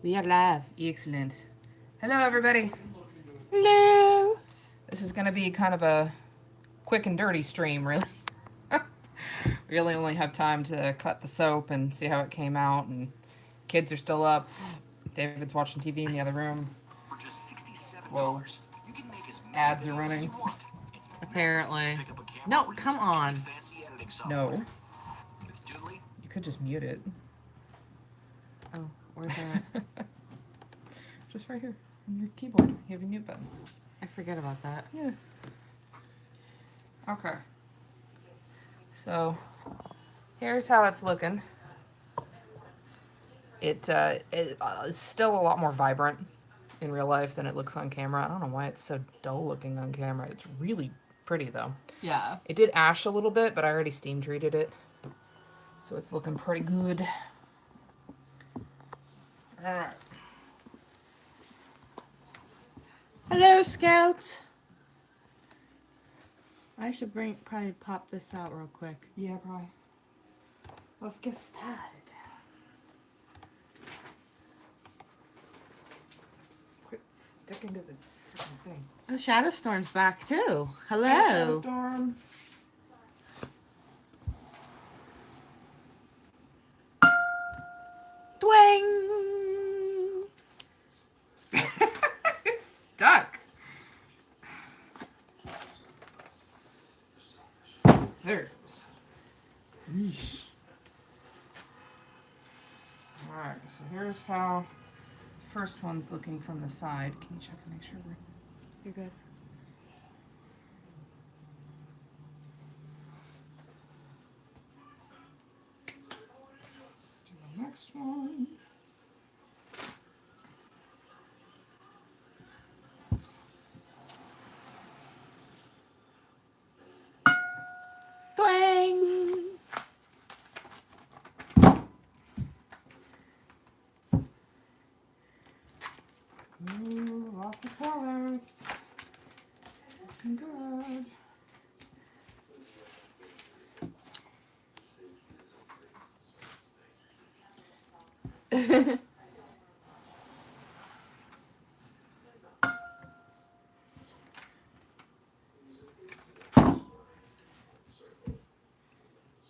We are live. Excellent. Hello, everybody. Hello. This is going to be kind of a quick and dirty stream, really. Really only have time to cut the soap and see how it came out, and kids are still up. David's watching TV in the other room. For just $67, whoa. You can make as many ads are running. Apparently. No, come on. No. You could just mute it. Oh, where's that? Just right here on your keyboard. You have your mute button. I forget about that. Yeah. Okay. So, here's how it's looking. It's still a lot more vibrant in real life than it looks on camera. I don't know why it's so dull looking on camera. It's really pretty though. Yeah. It did ash a little bit, but I already steam treated it. So it's looking pretty good. Alright. Hello, Scouts. I should probably pop this out real quick. Yeah, probably. Let's get started. Quit sticking to the freaking thing. Oh, Shadowstorm's back too. Hello. Hi, Shadowstorm. Twang. It's stuck. There it goes. Yeesh. Alright, so here's how the first one's looking from the side. Can you check and make sure You're good. Let's do the next one. Twang. Ooh, lots of colors. Looking good.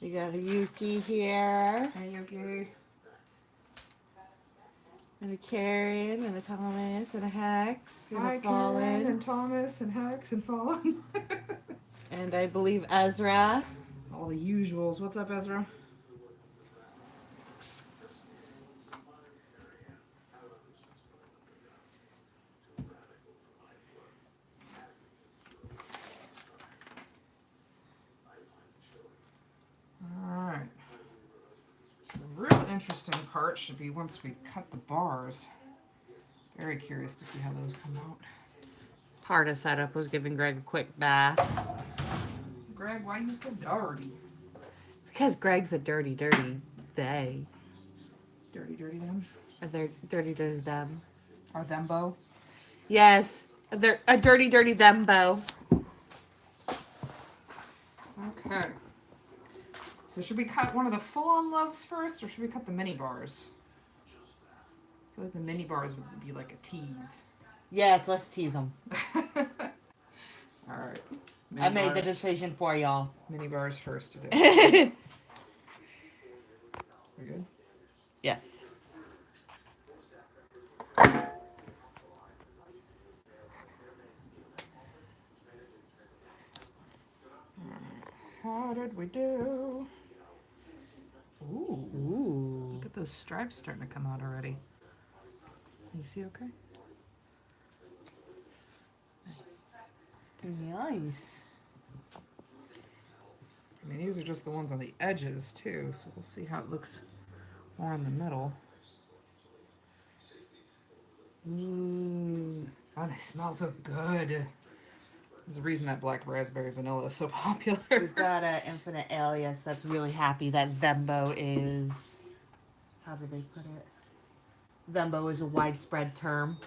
You got a Yuki here, Hey, Yuki. and a Karen, and a Thomas, and a Hex, and Hi, a Fallen, Karen and Thomas and Hex and Fallen. and I believe Ezra. All the usuals. What's up, Ezra? Alright. So the real interesting part should be once we cut the bars. Very curious to see how those come out. Part of setup was giving Greg a quick bath. Greg, why are you so dirty? It's because Greg's a dirty they. Dirty them? They're dirty them. Are them Bo? Yes, they're a dirty thembo. Okay. So should we cut one of the full-on loaves first, or should we cut the mini bars? I feel like the mini bars would be like a tease. Yes, let's tease them. Alright. I made the decision for y'all. Mini bars first today. We good? Yes. How did we do? Ooh. Look at those stripes starting to come out already. Can you see okay? Nice. Nice. I mean, these are just the ones on the edges, too, so we'll see how it looks more in the middle. Oh, they smell so good. There's a reason that black raspberry vanilla is so popular. We've got an infinite alias that's really happy that Thembo is... How do they put it? Thembo is a widespread term.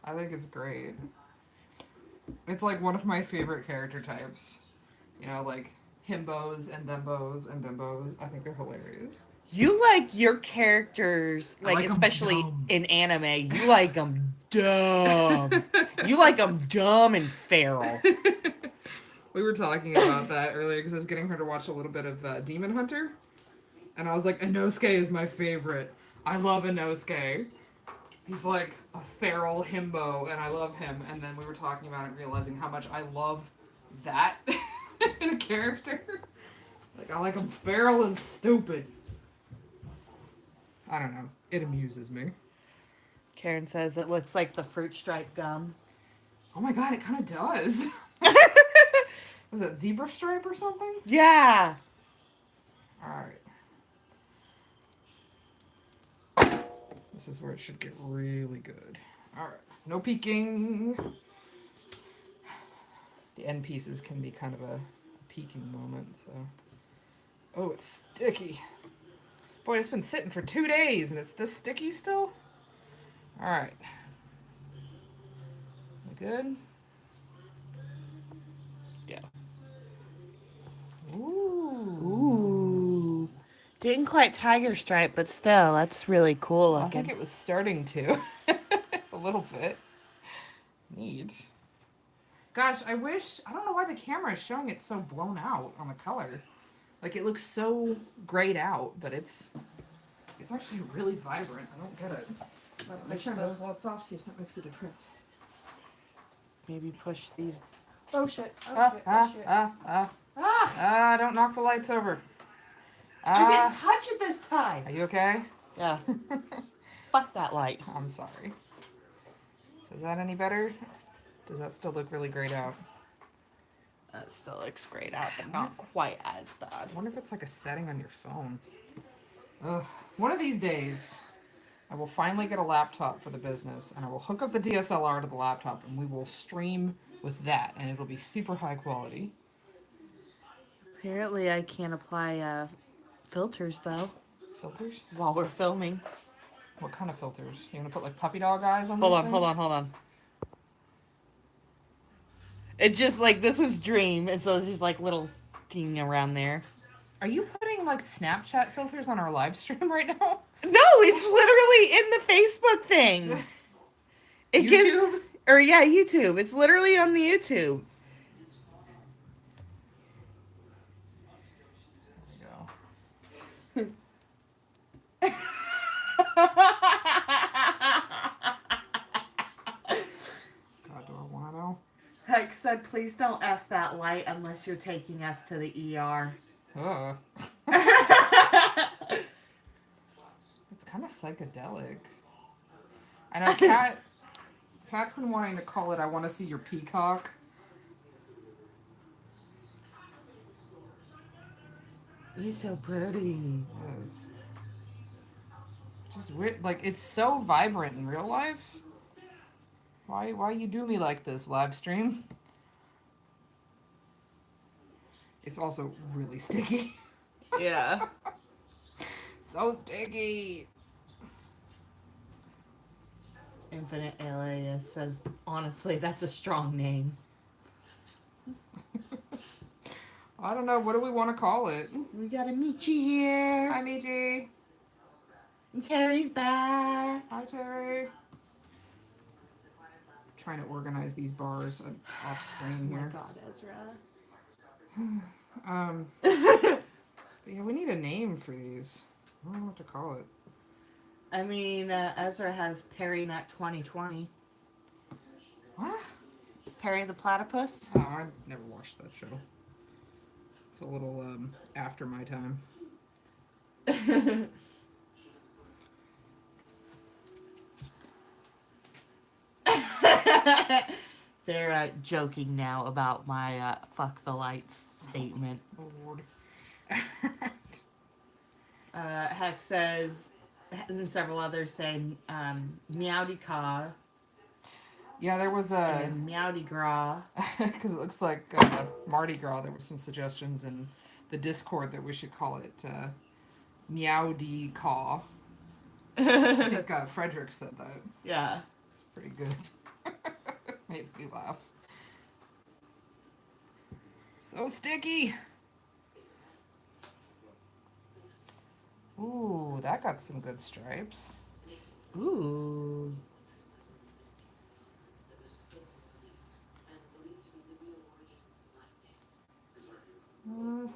I think it's great. It's like one of my favorite character types. You know, like himbos and thembos and bimbos. I think they're hilarious. You like your characters, I like 'em especially dumb. in anime, you like them dumb. You like them dumb and feral. We were talking about that earlier because I was getting her to watch a little bit of Demon Hunter. And I was like, Inosuke is my favorite. I love Inosuke. He's like a feral himbo, and I love him. And then we were talking about it, realizing how much I love that in a character. Like, I like him feral and stupid. I don't know. It amuses me. Karen says it looks like the fruit stripe gum. Oh my god, it kind of does. Was it zebra stripe or something? Yeah. Alright. This is where it should get really good. Alright. No peeking. The end pieces can be kind of a peeking moment, so. Oh, it's sticky. Boy, it's been sitting for 2 days and it's this sticky still? Alright. Good? Yeah. Ooh. Ooh. Didn't quite tiger stripe, but still, that's really cool I looking. think it was starting to. A little bit. Neat. Gosh, I don't know why the camera is showing it so blown out on the color. Like, it looks so grayed out, but it's actually really vibrant. I don't get it. Let me turn those lights off, see if that makes a difference. Maybe push these. Oh shit. Don't knock the lights over. I didn't touch it this time. Are you okay? Yeah. Fuck that light. I'm sorry. So is that any better? Does that still look really grayed out? That still looks great out, but not quite as bad. I wonder if it's like a setting on your phone. Ugh. One of these days, I will finally get a laptop for the business, and I will hook up the DSLR to the laptop, and we will stream with that, and it'll be super high quality. Apparently, I can't apply filters though Filters? while we're filming. What kind of filters? You gonna put like puppy dog eyes on Hold these on, things? hold on. It's just like this was Dream, and so it's just like little ding around there. Are you putting like Snapchat filters on our live stream right now? No, it's literally in the Facebook thing. It YouTube? YouTube. It's literally on the YouTube. There we go. God, do I want to know? Heck said, please don't F that light unless you're taking us to the ER. It's kind of psychedelic. I know Kat's been wanting to call it I Want to See Your Peacock. He's so pretty. Yes. Just weird. Like, it's so vibrant in real life. Why you do me like this, live stream? It's also really sticky. Yeah. So sticky. Infinite Alias says, honestly, that's a strong name. I don't know. What do we want to call it? We got a Michi here. Hi, Miji. And Terry's back. Hi, Terry. Trying to organize these bars off screen Oh my here. god, Ezra. But yeah, we need a name for these. I don't know what to call it. I mean, Ezra has Perry Nut 2020. What? Perry the Platypus? Oh, I never watched that show. It's a little after my time. They're joking now about my fuck the lights statement. Oh, Lord. Heck says, and several others say, Meowdy Ka Yeah, there was a... and Meowdy Gras. Because it looks like Mardi Gras. There were some suggestions in the Discord that we should call it Meowdy Caw. I think Frederick said that. Yeah. It's pretty good. Made me laugh. So sticky. Ooh, that got some good stripes. Ooh.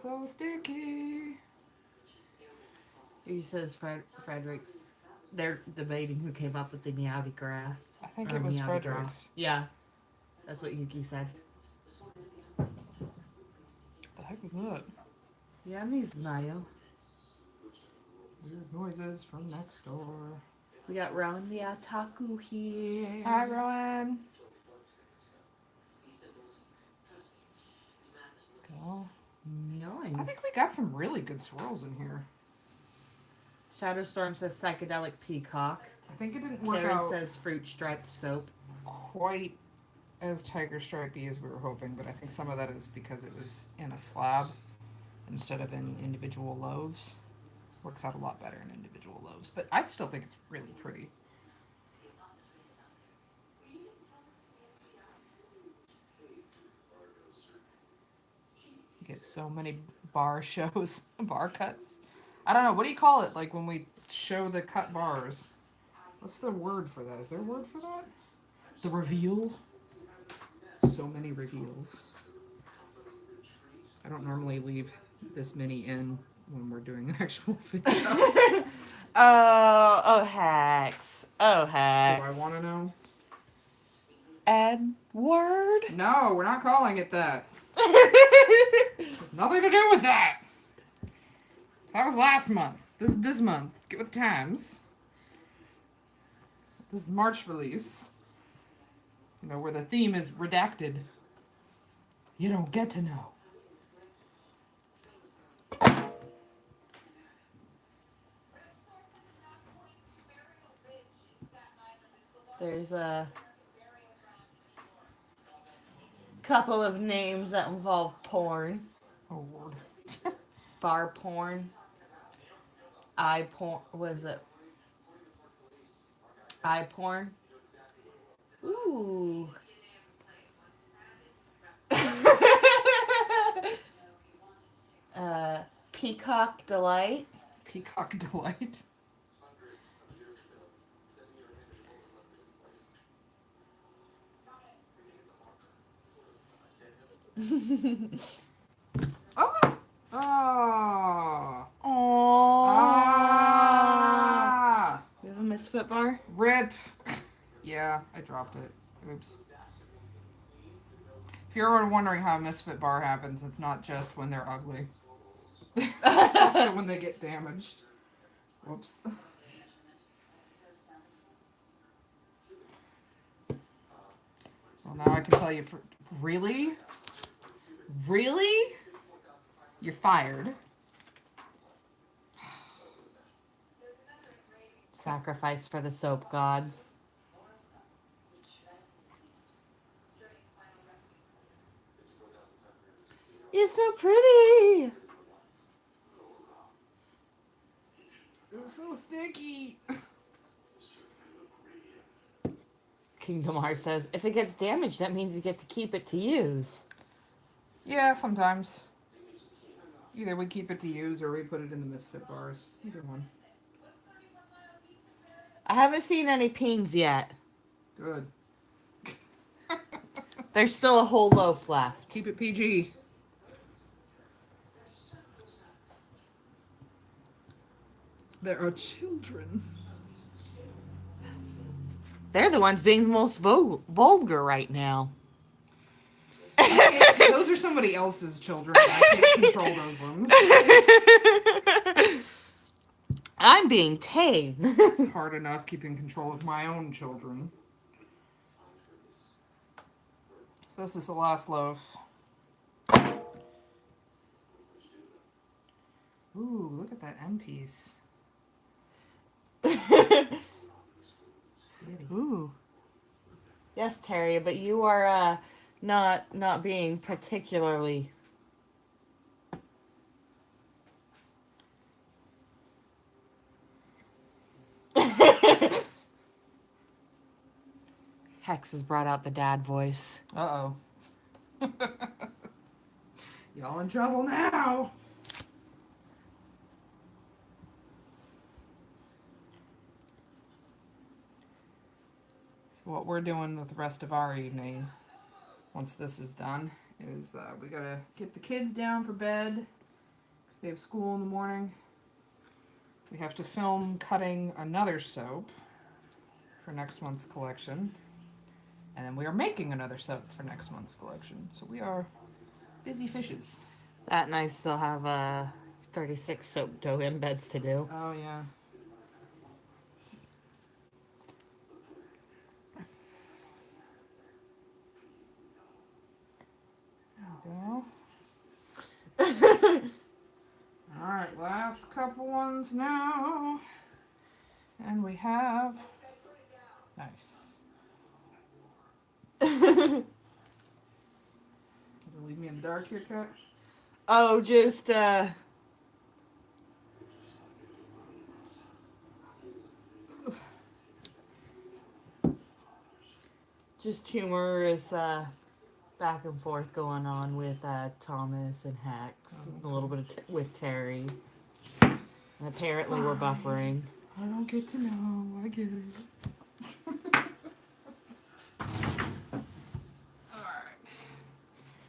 So sticky. He says Frederick's. They're debating who came up with the meowdy grass. I think Or it was meowdy Frederick's. grass. Yeah, that's what Yuki said. What the heck was that? Yeah, these Nayo. Weird noises from next door. We got Rowan the Otaku here. Hi, Rowan. Go. Nice. I think we got some really good swirls in here. Shadowstorm says psychedelic peacock. I think it didn't work Karen out says fruit striped soap. quite as tiger stripey as we were hoping, but I think some of that is because it was in a slab instead of in individual loaves. Works out a lot better in individual loaves, but I still think it's really pretty. Get so many bar shows, bar cuts. I don't know, what do you call it? Like when we show the cut bars. What's the word for that? Is there a word for that? The reveal? So many reveals. I don't normally leave this many in when we're doing an actual video. Oh, hacks. Oh, Do hacks. I want to know? Edward? No, we're not calling it that. Nothing to do with that. That was last month. This month. Get with times. This is March release. You know, where the theme is redacted. You don't get to know. There's a couple of names that involve porn. Oh, Lord. Bar porn. Eye porn. What is it? Eye porn. Ooh. Peacock Delight. Peacock Delight. Oh! Oh! Ah! You have a misfit bar? Rip! Yeah, I dropped it. Oops. If you're ever wondering how a misfit bar happens, it's not just when they're ugly. It's also when they get damaged. Whoops. Well, now I can tell you for... Really? Really? You're fired. Sacrifice for the soap gods. You're so pretty. It's so sticky. Kingdom Hearts says, if it gets damaged, that means you get to keep it to use. Yeah, sometimes. Either we keep it to use or we put it in the misfit bars. Either one. I haven't seen any pings yet. Good. There's still a whole loaf left. Keep it PG. There are children. They're the ones being the most vulgar right now. Those are somebody else's children. I can't control those ones. I'm being tame. It's hard enough keeping control of my own children. So this is the last loaf. Ooh, look at that end piece. Ooh. Yes, Terry, but you are not being particularly. Hex has brought out the dad voice. Uh-oh. Y'all in trouble now. what we're doing with the rest of our evening, once this is done, is we gotta get the kids down for bed because they have school in the morning. We have to film cutting another soap for next month's collection. And then we are making another soap for next month's collection. So we are busy fishes. That and I still have 36 soap dough embeds to do. Oh, yeah. There we go. Alright, last couple ones now. And we have... Nice. You leave me in the dark here, Kat? Oh, just humorous back and forth going on with Thomas and Hex, a little bit of with Terry. And apparently we're buffering. I don't get to know. I get it. Alright.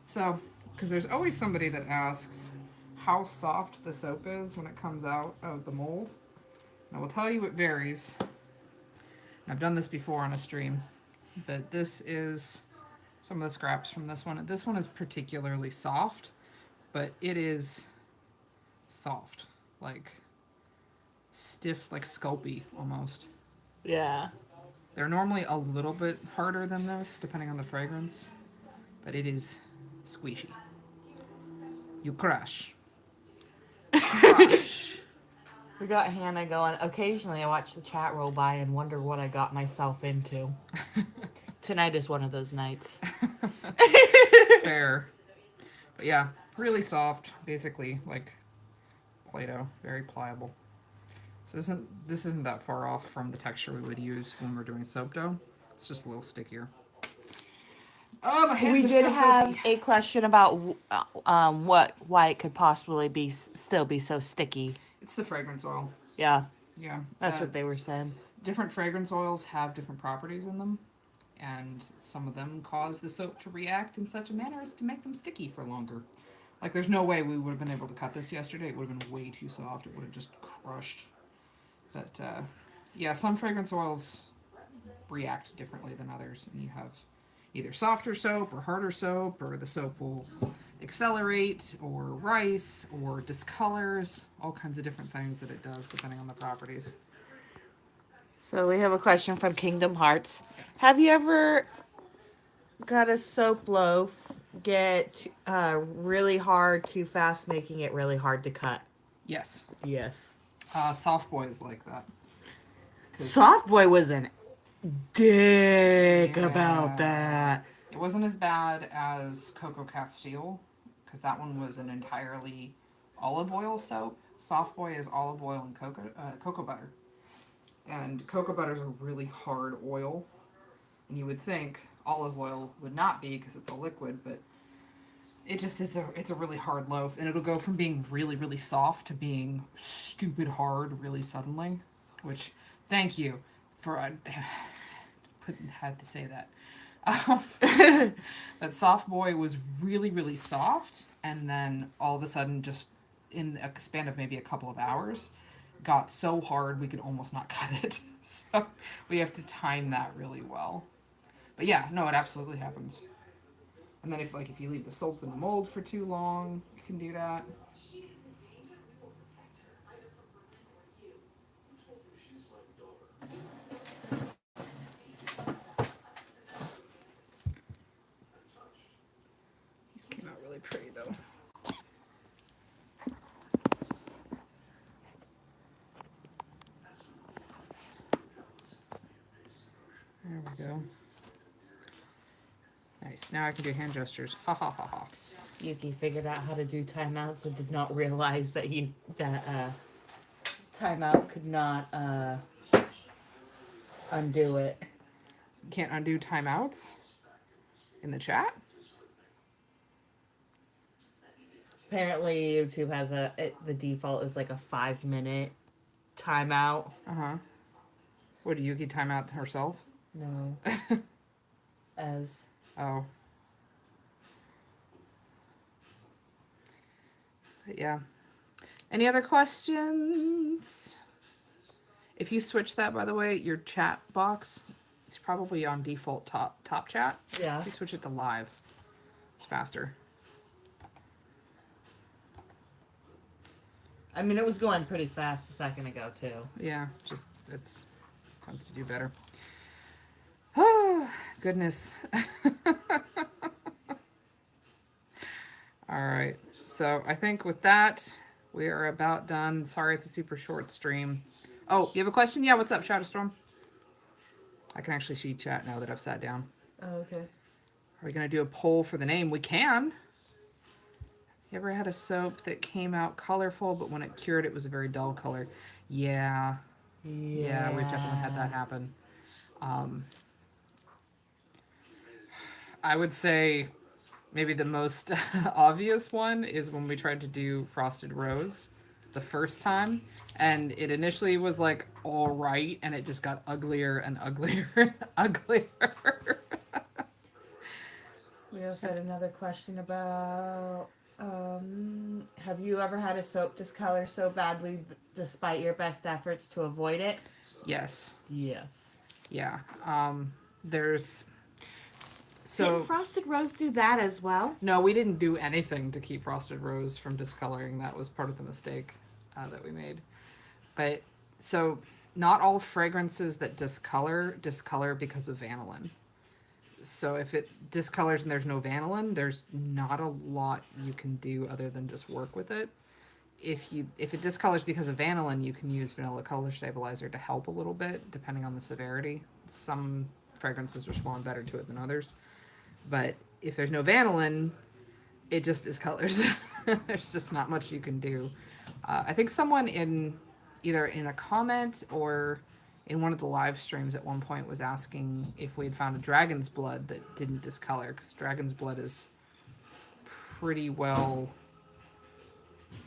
So, because there's always somebody that asks how soft the soap is when it comes out of the mold. And I will tell you it varies. And I've done this before on a stream. But this is some of the scraps from this one. This one is particularly soft, but it is soft. Like stiff, like sculpey almost. Yeah. They're normally a little bit harder than this, depending on the fragrance, but it is squishy. You crush. Crush. We got Hannah going. Occasionally I watch the chat roll by and wonder what I got myself into. Tonight is one of those nights. Fair. But yeah, really soft, basically like Play-Doh, very pliable. So this isn't that far off from the texture we would use when we're doing soap dough. It's just a little stickier. Oh, my hands We are did so have soapy. a question about why it could possibly be still be so sticky. It's the fragrance oil. Yeah, Yeah. that's what they were saying. Different fragrance oils have different properties in them, and some of them cause the soap to react in such a manner as to make them sticky for longer. Like, there's no way we would have been able to cut this yesterday. It would have been way too soft. It would have just crushed. But, yeah, some fragrance oils react differently than others, and you have either softer soap or harder soap, or the soap will accelerate or rice or discolors, all kinds of different things that it does depending on the properties. So we have a question from Kingdom Hearts. Have you ever got a soap loaf get really hard too fast, making it really hard to cut? Yes. Yes. Soft boy is like that. Soft Boy was an dick Yeah. about that. It wasn't as bad as Coco Castile, because that one was an entirely olive oil soap. Soft Boy is olive oil and cocoa butter. And cocoa butter is a really hard oil. And you would think olive oil would not be because it's a liquid, but it just is it's a really hard loaf. And it'll go from being really, really soft to being stupid hard really suddenly. Which, thank you for... had to say that. That Soft Boy was really, really soft, and then all of a sudden, just in a span of maybe a couple of hours, got so hard we could almost not cut it. So we have to time that really well. But yeah, no, it absolutely happens. And then if you leave the soap in the mold for too long, you can do that. These came out really pretty though. There we go. Nice. Now I can do hand gestures. Ha ha ha ha. Yuki figured out how to do timeouts and did not realize that timeout could not undo it. You can't undo timeouts in the chat? Apparently YouTube has the default is like a 5-minute timeout. Uh-huh. What, did Yuki time out herself? No. As. Oh. But yeah. Any other questions? If you switch that, by the way, your chat box, it's probably on default top chat. Yeah. If you switch it to live, it's faster. I mean, it was going pretty fast a second ago, too. Yeah, just it's tends to do better. Oh, goodness. All right. So I think with that, we are about done. Sorry, it's a super short stream. Oh, you have a question? Yeah, what's up, Shadowstorm? I can actually see chat now that I've sat down. Oh, okay. Are we going to do a poll for the name? We can. You ever had a soap that came out colorful, but when it cured, it was a very dull color? Yeah. Yeah, we've definitely had that happen. I would say maybe the most obvious one is when we tried to do Frosted Rose the first time, and it initially was like all right, and it just got uglier and uglier and uglier. We also had another question about have you ever had a soap discolor so badly despite your best efforts to avoid it? Yes. Yes. Yeah. There's so Didn't Frosted Rose do that as well? no, we didn't do anything to keep Frosted Rose from discoloring. That was part of the mistake that we made. But so not all fragrances that discolor because of vanillin. So if it discolors and there's no vanillin, there's not a lot you can do other than just work with it. If it discolors because of vanillin, you can use vanilla color stabilizer to help a little bit, depending on the severity. Some fragrances respond better to it than others. But if there's no vanillin, it just discolors. There's just not much you can do. I think someone either in a comment or in one of the live streams at one point was asking if we had found a dragon's blood that didn't discolor, because dragon's blood is pretty well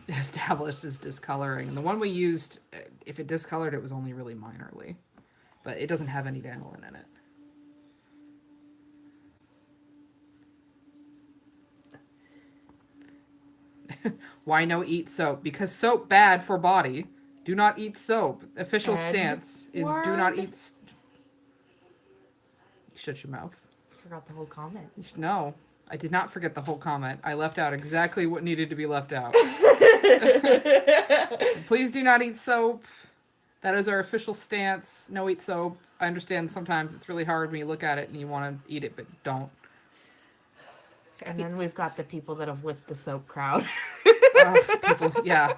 established as discoloring. And the one we used, if it discolored, it was only really minorly. But it doesn't have any vanillin in it. Why no eat soap? Because soap bad for body. Do not eat soap. Official stance is do not eat. Shut your mouth. Forgot the whole comment. No, I did not forget the whole comment. I left out exactly what needed to be left out. Please do not eat soap. That is our official stance. No eat soap. I understand sometimes it's really hard when you look at it and you want to eat it, but don't. And then we've got the people that have licked the soap crowd. People, yeah.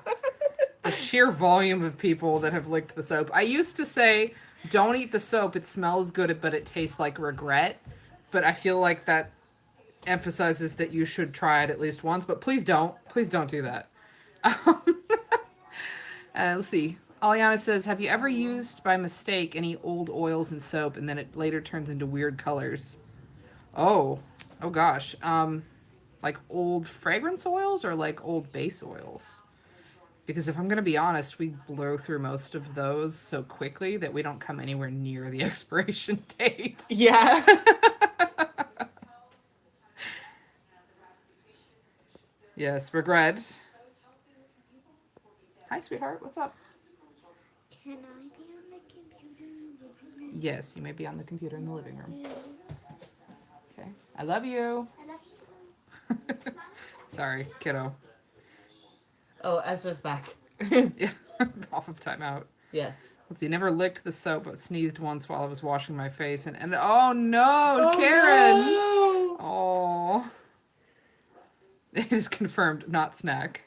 The sheer volume of people that have licked the soap. I used to say, don't eat the soap. It smells good, but it tastes like regret. But I feel like that emphasizes that you should try it at least once. But please don't. Please don't do that. Let's see. Aliana says, have you ever used by mistake any old oils and soap and then it later turns into weird colors? Oh gosh. Like old fragrance oils or like old base oils? Because if I'm going to be honest, we blow through most of those so quickly that we don't come anywhere near the expiration date. Yeah. Yes, regret. Hi, sweetheart. What's up? Can I be on the computer in the living room? Yes, you may be on the computer in the living room. Okay. I love you. I love you. Sorry, kiddo. Oh, Ezra's back. Yeah, off of timeout. Yes. Let's see, never licked the soap, but sneezed once while I was washing my face. And oh no, Karen! No! Oh. It is confirmed, not snack.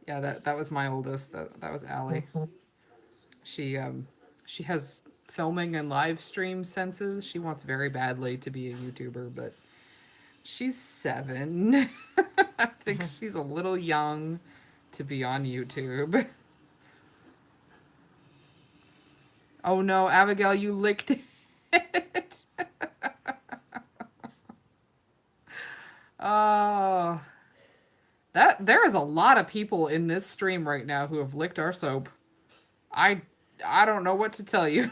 Yeah, that was my oldest. That was Allie. She has filming and live stream senses. She wants very badly to be a YouTuber, but she's 7. I think she's a little young to be on YouTube. Oh no, Abigail, you licked it. Oh. There is a lot of people in this stream right now who have licked our soap. I I don't know what to tell you.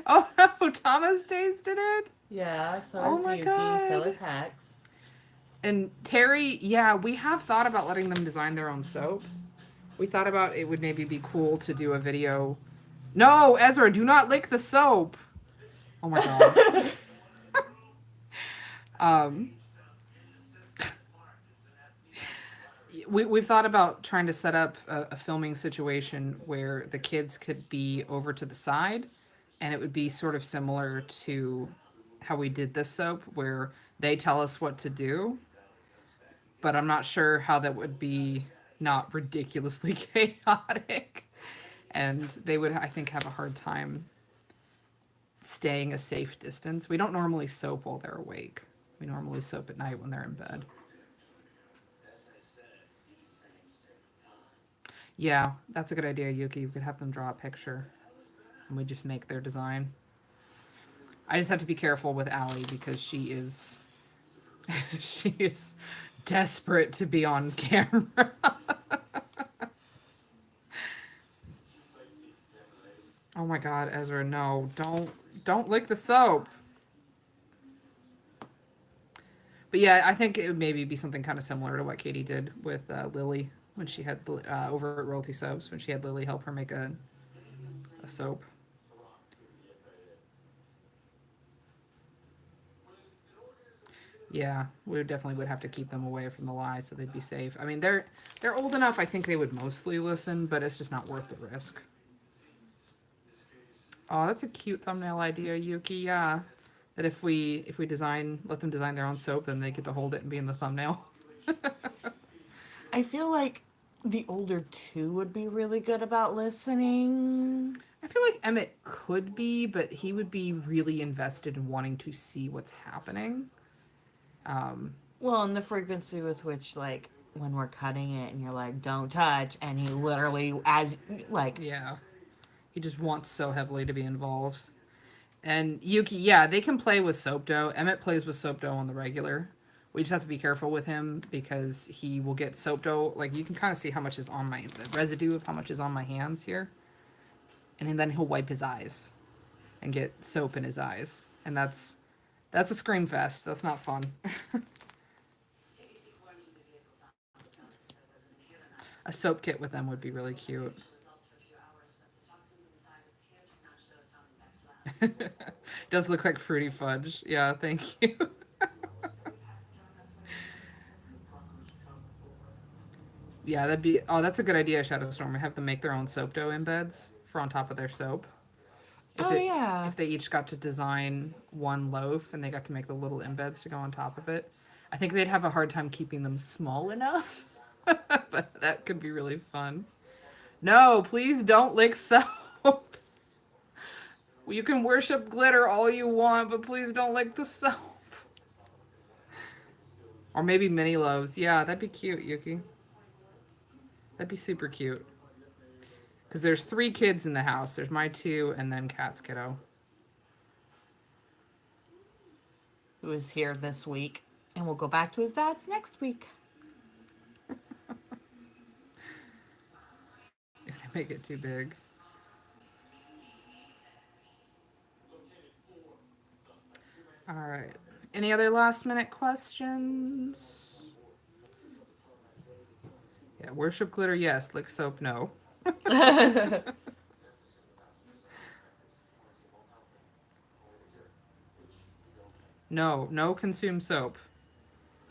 Oh no, Thomas tasted it. Yeah, so Oh is my Yuki, so god. is Hex. And Terry, yeah, we have thought about letting them design their own soap. We thought about it would maybe be cool to do a video. No, Ezra, do not lick the soap. Oh my god. Um, we've thought about trying to set up a filming situation where the kids could be over to the side, and it would be sort of similar to how we did this soap, where they tell us what to do, but I'm not sure how that would be not ridiculously chaotic. And they would, I think, have a hard time staying a safe distance. We don't normally soap while they're awake. We normally soap at night when they're in bed. Yeah, that's a good idea, Yuki. You could have them draw a picture and we just make their design. I just have to be careful with Allie because she is she is desperate to be on camera. Oh my god, Ezra, no. Don't lick the soap. But yeah, I think it would maybe be something kind of similar to what Katie did with Lily when she had over at Royalty Soaps when she had Lily help her make a soap. Yeah, we definitely would have to keep them away from the lies so they'd be safe. I mean, they're old enough. I think they would mostly listen, but it's just not worth the risk. Oh, that's a cute thumbnail idea, Yuki. Yeah, that if we let them design their own soap, then they get to hold it and be in the thumbnail. I feel like the older two would be really good about listening. I feel like Emmett could be, but he would be really invested in wanting to see what's happening. Well, and the frequency with which, like, when we're cutting it and you're like, don't touch, and he literally, as, like, Yeah, he just wants so heavily to be involved. And Yuki, yeah, they can play with soap dough. Emmett plays with soap dough on the regular. We just have to be careful with him because he will get soap dough. Like, you can kind of see how much is on the residue of how much is on my hands here. And then he'll wipe his eyes and get soap in his eyes. And that's a scream fest. That's not fun. A soap kit with them would be really cute. Does look like fruity fudge. Yeah, thank you. Yeah, that's a good idea, Shadow Storm. Have them make their own soap dough embeds for on top of their soap. oh, yeah. If they each got to design one loaf and they got to make the little embeds to go on top of it, I think they'd have a hard time keeping them small enough. But that could be really fun. No, please don't lick soap. You can worship glitter all you want, but please don't lick the soap. Or maybe mini loaves. Yeah, that'd be cute, Yuki. That'd be super cute. Because there's 3 kids in the house. There's my 2 and then Kat's kiddo. Who is here this week, and we'll go back to his dad's next week. If they make it too big. All right. Any other last minute questions? Yeah, worship glitter, yes. Lick soap, no. No consume soap.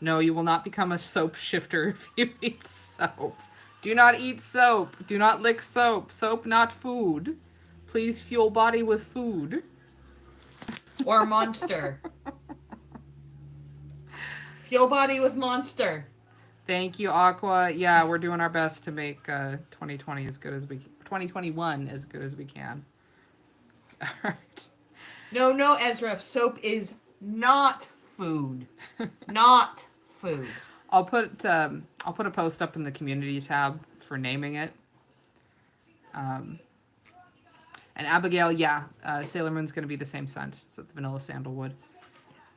No, you will not become a soap shifter if you eat soap. Do not eat soap. Do not lick soap. Soap not food. Please fuel body with food. Or Monster. Fuel body with Monster. Thank you, Aqua. Yeah, we're doing our best to make 2020 as good as 2021 as good as we can. All right. No, Ezra. Soap is not food. Not food. I'll put a post up in the community tab for naming it. And Abigail, yeah, Sailor Moon's gonna be the same scent, so it's vanilla sandalwood.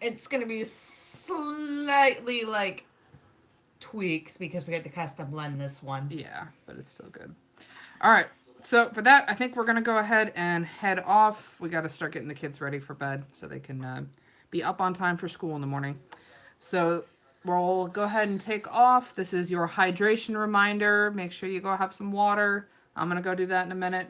It's gonna be slightly like tweaked because we had to custom blend this one. Yeah, but it's still good. All right, So for that, I think we're gonna go ahead and head off. We got to start getting the kids ready for bed so they can be up on time for school in the morning. So we'll go ahead and take off. This is your hydration reminder. Make sure you go have some water. I'm gonna go do that in a minute,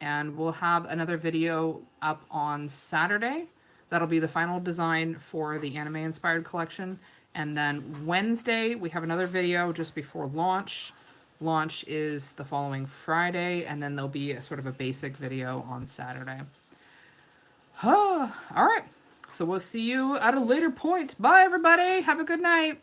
and we'll have another video up on Saturday. That'll be the final design for the anime inspired collection. And then Wednesday, we have another video just before launch. Launch is the following Friday, and then there'll be a sort of a basic video on Saturday. All right. So we'll see you at a later point. Bye, everybody. Have a good night.